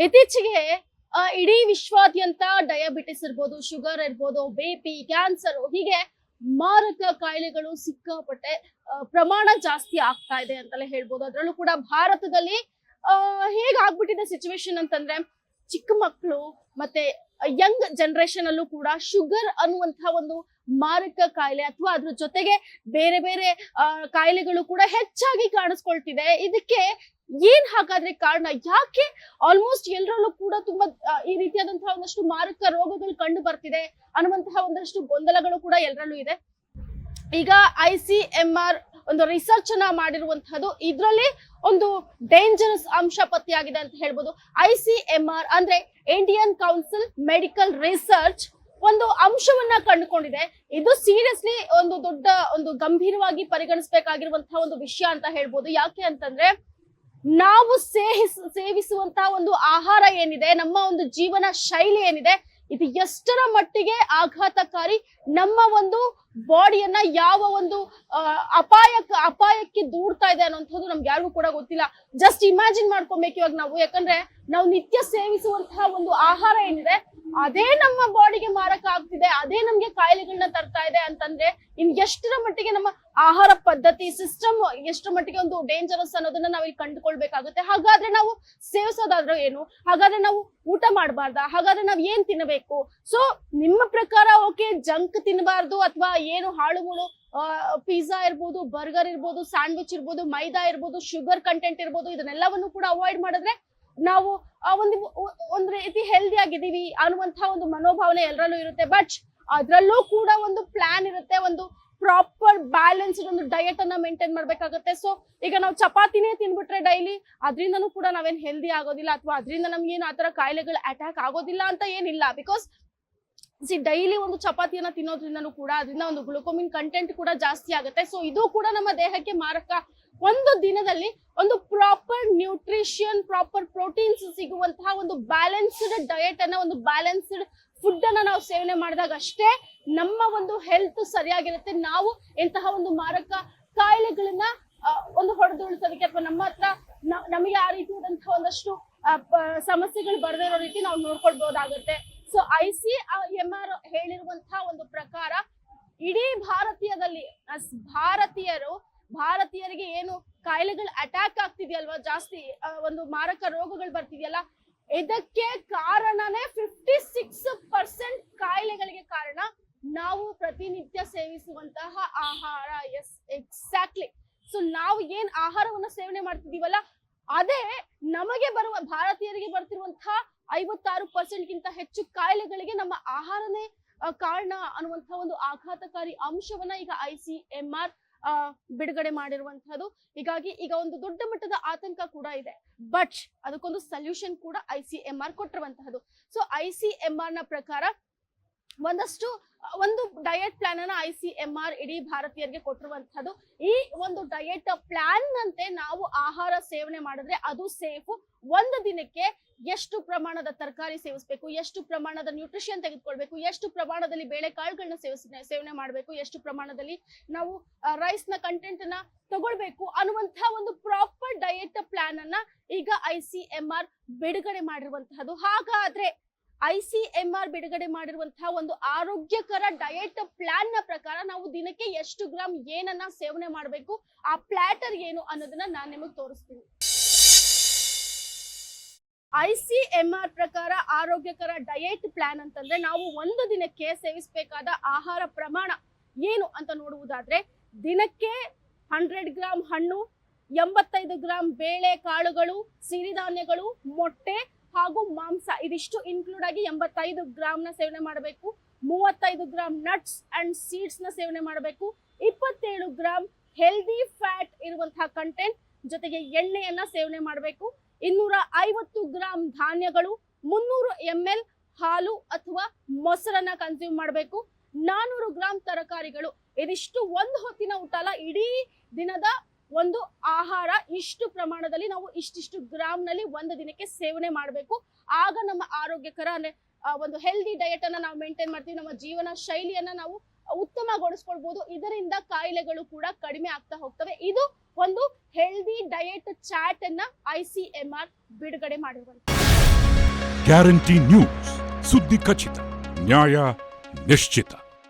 ಇತ್ತೀಚೆಗೆ ಇಡೀ ವಿಶ್ವಾದ್ಯಂತ ಡಯಾಬಿಟಿಸ್ ಇರ್ಬೋದು, ಶುಗರ್ ಇರ್ಬೋದು, ಬಿಪಿ, ಕ್ಯಾನ್ಸರ್ ಹೀಗೆ ಮಾರಕ ಕಾಯಿಲೆಗಳು ಸಿಕ್ಕಾಪಟ್ಟೆ ಪ್ರಮಾಣ ಜಾಸ್ತಿ ಆಗ್ತಾ ಇದೆ ಅಂತಲೇ ಹೇಳ್ಬೋದು. ಅದರಲ್ಲೂ ಕೂಡ ಭಾರತದಲ್ಲಿ ಹೇಗಾಗ್ಬಿಟ್ಟಿದೆ ಸಿಚುವೇಶನ್ ಅಂತಂದ್ರೆ, ಚಿಕ್ಕ ಮಕ್ಕಳು ಮತ್ತೆ ಯಂಗ್ ಜನರೇಷನ್ ಅಲ್ಲೂ ಕೂಡ ಶುಗರ್ ಅನ್ನುವಂತಹ ಒಂದು ಮಾರಕ ಕಾಯಿಲೆ ಅಥವಾ ಅದ್ರ ಜೊತೆಗೆ ಬೇರೆ ಬೇರೆ ಕಾಯಿಲೆಗಳು ಕೂಡ ಹೆಚ್ಚಾಗಿ ಕಾಣಿಸ್ಕೊಳ್ತಿದೆ. ಇದಕ್ಕೆ ಏನ್ ಹಾಗಾದ್ರೆ ಕಾರಣ? ಯಾಕೆ ಆಲ್ಮೋಸ್ಟ್ ಎಲ್ಲರಲ್ಲೂ ಕೂಡ ತುಂಬಾ ಈ ರೀತಿಯಾದಂತಹ ಒಂದಷ್ಟು ಮಾರಕ ರೋಗಗಳು ಕಂಡು ಬರ್ತಿದೆ ಅನ್ನುವಂತಹ ಒಂದಷ್ಟು ಗೊಂದಲಗಳು ಕೂಡ ಎಲ್ಲರಲ್ಲೂ ಇದೆ. ಈಗ ICMR ಒಂದು ರಿಸರ್ಚ್ ಅನ್ನ ಮಾಡಿರುವಂತಹದ್ದು, ಇದರಲ್ಲಿ ಒಂದು ಡೇಂಜರಸ್ ಅಂಶ ಪತ್ತೆಯಾಗಿದೆ ಅಂತ ಹೇಳ್ಬೋದು. ICMR ಅಂದ್ರೆ ಇಂಡಿಯನ್ ಕೌನ್ಸಿಲ್ ಮೆಡಿಕಲ್ ರಿಸರ್ಚ್ ಒಂದು ಅಂಶವನ್ನ ಕಂಡುಕೊಂಡಿದೆ. ಇದು ಸೀರಿಯಸ್ಲಿ ಒಂದು ದೊಡ್ಡ ಒಂದು ಗಂಭೀರವಾಗಿ ಪರಿಗಣಿಸಬೇಕಾಗಿರುವಂತಹ ಒಂದು ವಿಷಯ ಅಂತ ಹೇಳ್ಬೋದು. ಯಾಕೆ ಅಂತಂದ್ರೆ, ನಾವು ಸೇವಿಸುವಂತಹ ಒಂದು ಆಹಾರ ಏನಿದೆ, ನಮ್ಮ ಒಂದು ಜೀವನ ಶೈಲಿ ಏನಿದೆ, ಇದು ಎಷ್ಟರ ಮಟ್ಟಿಗೆ ಆಘಾತಕಾರಿ, ನಮ್ಮ ಒಂದು ಬಾಡಿಯನ್ನ ಯಾವ ಒಂದು ಅಪಾಯಕ್ಕೆ ದೂಡ್ತಾ ಇದೆ ಅನ್ನೋಂಥದ್ದು ನಮ್ಗೆ ಯಾರಿಗೂ ಕೂಡ ಗೊತ್ತಿಲ್ಲ. ಜಸ್ಟ್ ಇಮ್ಯಾಜಿನ್ ಮಾಡ್ಕೊಬೇಕು ಇವಾಗ ನಾವು. ಯಾಕಂದ್ರೆ ನಾವು ನಿತ್ಯ ಸೇವಿಸುವಂತಹ ಒಂದು ಆಹಾರ ಏನಿದೆ, ಅದೇ ನಮ್ಮ ಬಾಡಿಗೆ ಮಾರಕ ಆಗ್ತಿದೆ, ಅದೇ ನಮ್ಗೆ ಕಾಯಿಲೆಗಳನ್ನ ತರ್ತಾ ಇದೆ ಅಂತಂದ್ರೆ ಇನ್ ಎಷ್ಟರ ಮಟ್ಟಿಗೆ ನಮ್ಮ ಆಹಾರ ಪದ್ಧತಿ ಸಿಸ್ಟಮ್ ಎಷ್ಟರ ಮಟ್ಟಿಗೆ ಒಂದು ಡೇಂಜರಸ್ ಅನ್ನೋದನ್ನ ನಾವಿಲ್ಲಿ ಕಂಡುಕೊಳ್ಬೇಕಾಗುತ್ತೆ. ಹಾಗಾದ್ರೆ ನಾವು ಸೇವಿಸೋದಾದ್ರೆ ಏನು? ಹಾಗಾದ್ರೆ ನಾವು ಊಟ ಮಾಡಬಾರ್ದಾ? ಹಾಗಾದ್ರೆ ನಾವ್ ಏನ್ ತಿನ್ನಬೇಕು? ಸೊ ನಿಮ್ಮ ಪ್ರಕಾರ ಓಕೆ, ಜಂಕ್ ತಿನ್ನಬಾರ್ದು ಅಥವಾ ಏನು ಹಾಳು ಮೂಳು ಪಿಜ್ಜಾ ಇರ್ಬೋದು, ಬರ್ಗರ್ ಇರ್ಬೋದು, ಸ್ಯಾಂಡ್ವಿಚ್ ಇರ್ಬೋದು, ಮೈದಾ ಇರ್ಬೋದು, ಶುಗರ್ ಕಂಟೆಂಟ್ ಇರ್ಬೋದು, ಇದನ್ನೆಲ್ಲವನ್ನು ಕೂಡ ಅವಾಯ್ಡ್ ಮಾಡಿದ್ರೆ ನಾವು ಒಂದು ರೀತಿ ಹೆಲ್ದಿ ಆಗಿದ್ದೀವಿ ಅನ್ನುವಂತಹ ಒಂದು ಮನೋಭಾವನೆ ಎಲ್ಲರಲ್ಲೂ ಇರುತ್ತೆ. ಬಟ್ ಅದ್ರಲ್ಲೂ ಕೂಡ ಒಂದು ಪ್ಲಾನ್ ಇರುತ್ತೆ, ಒಂದು ಪ್ರಾಪರ್ ಬ್ಯಾಲೆನ್ಸ್ಡ್ ಒಂದು ಡಯಟ್ ಅನ್ನ ಮೇಂಟೈನ್ ಮಾಡ್ಬೇಕಾಗುತ್ತೆ. ಸೊ ಈಗ ನಾವು ಚಪಾತಿನೇ ತಿನ್ಬಿಟ್ರೆ ಡೈಲಿ, ಅದ್ರಿಂದನೂ ಕೂಡ ನಾವೇನ್ ಹೆಲ್ದಿ ಆಗೋದಿಲ್ಲ ಅಥವಾ ಅದರಿಂದ ನಮ್ಗೇನು ಆತರ ಕಾಯಿಲೆಗಳು ಅಟ್ಯಾಕ್ ಆಗೋದಿಲ್ಲ ಅಂತ ಏನಿಲ್ಲ. ಬಿಕಾಸ್ ಡೈಲಿ ಒಂದು ಚಪಾತಿಯನ್ನ ತಿನ್ನೋದ್ರಿಂದನೂ ಕೂಡ ಅದರಿಂದ ಒಂದು ಗ್ಲುಕೋಮಿನ್ ಕಂಟೆಂಟ್ ಕೂಡ ಜಾಸ್ತಿ ಆಗುತ್ತೆ. ಸೊ ಇದು ಕೂಡ ನಮ್ಮ ದೇಹಕ್ಕೆ ಮಾರಕ. ಒಂದು ದಿನದಲ್ಲಿ ಒಂದು ಪ್ರಾಪರ್ ನ್ಯೂಟ್ರಿಷನ್, ಪ್ರಾಪರ್ ಪ್ರೋಟೀನ್ಸ್ ಸಿಗುವಂತಹ ಒಂದು ಬ್ಯಾಲೆನ್ಸ್ಡ್ ಡಯಟ್ ಅನ್ನ, ಒಂದು ಬ್ಯಾಲೆನ್ಸ್ಡ್ ಫುಡ್ ಅನ್ನ ನಾವು ಸೇವನೆ ಮಾಡಿದಾಗ ಅಷ್ಟೇ ನಮ್ಮ ಒಂದು ಹೆಲ್ತ್ ಸರಿಯಾಗಿರುತ್ತೆ. ನಾವು ಇಂತಹ ಒಂದು ಮಾರಕ ಕಾಯಿಲೆಗಳನ್ನ ಒಂದು ಹೊಡೆದುಳಿಸೋದಕ್ಕೆ ಅಥವಾ ನಮ್ಮ ಹತ್ರ ನಮಗೆ ಆ ರೀತಿಯಾದಂತಹ ಒಂದಷ್ಟು ಸಮಸ್ಯೆಗಳು ಬರದೇ ಇರೋ ರೀತಿ ನಾವು ನೋಡ್ಕೊಳ್ಬಹುದಾಗುತ್ತೆ. ಸೊ ICMR ಹೇಳಿರುವಂತಹ ಒಂದು ಪ್ರಕಾರ ಇಡೀ ಭಾರತೀಯರಿಗೆ ಏನು ಕಾಯಿಲೆಗಳು ಅಟ್ಯಾಕ್ ಆಗ್ತಿದೆಯಲ್ವಾ, ಜಾಸ್ತಿ ಒಂದು ಮಾರಕ ರೋಗಗಳು ಬರ್ತಿದೆಯಲ್ಲ, ಇದಕ್ಕೆ ಕಾರಣನೇ 56% ಕಾಯಿಲೆಗಳಿಗೆ ಕಾರಣ ನಾವು ಪ್ರತಿನಿತ್ಯ ಸೇವಿಸುವಂತಹ ಆಹಾರ. S, exactly. ಸೊ ನಾವು ಏನ್ ಆಹಾರವನ್ನ ಸೇವನೆ ಮಾಡ್ತಿದೀವಲ್ಲ, ಅದೇ ನಮಗೆ ಭಾರತೀಯರಿಗೆ ಬರ್ತಿರುವಂತಹ 56%ಗಿಂತ ಹೆಚ್ಚು ಕಾಯಿಲೆಗಳಿಗೆ ನಮ್ಮ ಆಹಾರನೇ ಕಾರಣ ಅನ್ನುವಂತಹ ಒಂದು ಆಘಾತಕಾರಿ ಅಂಶವನ್ನ ಈಗ ICMR ಬಿಡುಗಡೆ ಮಾಡಿರುವಂತಹದ್ದು. ಹೀಗಾಗಿ ಈಗ ಒಂದು ದೊಡ್ಡ ಮಟ್ಟದ ಆತಂಕ ಕೂಡ ಇದೆ. ಬಟ್ ಅದಕ್ಕೊಂದು ಸೊಲ್ಯೂಷನ್ ಕೂಡ ICMR ಕೊಟ್ಟಿರುವಂತಹದ್ದು. ಸೊ ICMR ನ ಪ್ರಕಾರ ಒಂದು ಡಯಟ್ ಪ್ಲಾನ್ ಅನ್ನ ICMR ಇಡೀ ಭಾರತೀಯರಿಗೆ ಕೊಟ್ಟಿರುವಂತಹದ್ದು. ಈ ಒಂದು ಡಯಟ್ ಪ್ಲಾನ್ ನಂತೆ ನಾವು ಆಹಾರ ಸೇವನೆ ಮಾಡಿದ್ರೆ ಅದು ಸೇಫ್. ಒಂದು ದಿನಕ್ಕೆ ಎಷ್ಟು ಪ್ರಮಾಣದ ತರಕಾರಿ ಸೇವಿಸಬೇಕು, ಎಷ್ಟು ಪ್ರಮಾಣದ ನ್ಯೂಟ್ರಿಷನ್ ತೆಗೆದುಕೊಳ್ಬೇಕು, ಎಷ್ಟು ಪ್ರಮಾಣದಲ್ಲಿ ಬೇಳೆಕಾಳುಗಳನ್ನ ಸೇವನೆ ಮಾಡಬೇಕು, ಎಷ್ಟು ಪ್ರಮಾಣದಲ್ಲಿ ನಾವು ರೈಸ್ ನ ಕಂಟೆಂಟ್ ಅನ್ನ ತಗೊಳ್ಬೇಕು ಅನ್ನುವಂತಹ ಒಂದು ಪ್ರಾಪರ್ ಡಯಟ್ ಪ್ಲಾನ್ ಅನ್ನ ಈಗ ICMR ಬಿಡುಗಡೆ ಮಾಡಿರುವಂತಹದ್ದು. ಹಾಗಾದ್ರೆ ICMR ಬಿಡುಗಡೆ ಮಾಡಿರುವಂತಹ ಒಂದು ಆರೋಗ್ಯಕರ ಡಯಟ್ ಪ್ಲಾನ್ ನ ಪ್ರಕಾರ ನಾವು ದಿನಕ್ಕೆ ಎಷ್ಟು ಗ್ರಾಮ್ ಏನನ್ನ ಸೇವನೆ ಮಾಡಬೇಕು, ಆ ಪ್ಲಾಟರ್ ಏನು ಅನ್ನೋದನ್ನ ನಾನು ನಿಮಗೆ ತೋರಿಸ್ತೀನಿ. ICMR ಪ್ರಕಾರ ಆರೋಗ್ಯಕರ ಡಯಟ್ ಪ್ಲಾನ್ ಅಂತಂದ್ರೆ ನಾವು ಒಂದು ದಿನಕ್ಕೆ ಸೇವಿಸಬೇಕಾದ ಆಹಾರ ಪ್ರಮಾಣ ಏನು ಅಂತ ನೋಡುವುದಾದ್ರೆ, ದಿನಕ್ಕೆ 100 ಗ್ರಾಮ್ ಹಣ್ಣು, 85 ಗ್ರಾಮ್ ಬೇಳೆ ಕಾಳುಗಳು, ಸಿರಿಧಾನ್ಯಗಳು, ಮೊಟ್ಟೆ ಹಾಗೂ ಮಾಂಸ, ಇದಿಷ್ಟು ಇನ್ಕ್ಲೂಡ್ ಆಗಿ 85 ಗ್ರಾಮ್ ನ ಸೇವನೆ ಮಾಡಬೇಕು. 35 ಗ್ರಾಮ್ ನಟ್ಸ್ ಅಂಡ್ ಸೀಡ್ಸ್ ನ ಸೇವನೆ ಮಾಡಬೇಕು. 27 ಗ್ರಾಮ್ ಹೆಲ್ದಿ ಫ್ಯಾಟ್ ಇರುವಂತಹ ಕಂಟೆಂಟ್ ಜೊತೆಗೆ ಎಣ್ಣೆಯನ್ನ ಸೇವನೆ ಮಾಡಬೇಕು. 250 ಗ್ರಾಮ್ ಧಾನ್ಯಗಳು, 300 ml ಹಾಲು ಅಥವಾ ಮೊಸರನ್ನ ಕನ್ಸ್ಯೂಮ್ ಮಾಡಬೇಕು. 400 ಗ್ರಾಮ್ ತರಕಾರಿಗಳು. ಇದಿಷ್ಟು ಒಂದು ಹೊತ್ತಿನ ಊಟ ಅಲ್ಲ, ಇಡೀ ದಿನದ ಒಂದು ಆಹಾರ. ಇಷ್ಟು ಪ್ರಮಾಣದಲ್ಲಿ ನಾವು ಇಷ್ಟಿಷ್ಟು ಗ್ರಾಮ್ ನಲ್ಲಿ ಒಂದು ದಿನಕ್ಕೆ ಸೇವನೆ ಮಾಡಬೇಕು. ಆಗ ನಮ್ಮ ಆರೋಗ್ಯಕರ ಅಂದ್ರೆ ಒಂದು ಹೆಲ್ದಿ ಡಯಟ್ ಅನ್ನ ನಾವು ಮೇಂಟೈನ್ ಮಾಡ್ತೀವಿ. ನಮ್ಮ ಜೀವನ ಶೈಲಿಯನ್ನ ನಾವು ಉತ್ತಮಗೊಳಿಸ್ಕೊಳ್ಬಹುದು. ಇದರಿಂದ ಕಾಯಿಲೆಗಳು ಕೂಡ ಕಡಿಮೆ ಆಗ್ತಾ ಹೋಗ್ತವೆ. ಇದು ಒಂದು ಹೆಲ್ದಿ ಡಯಟ್ ಚಾರ್ಟ್ ಅನ್ನ ICMR ಬಿಡುಗಡೆ ಮಾಡಿರುವಂತ. ಗ್ಯಾರಂಟಿ ನ್ಯೂಸ್, ಸುದ್ದಿ ಖಚಿತ, ನ್ಯಾಯ ನಿಶ್ಚಿತ.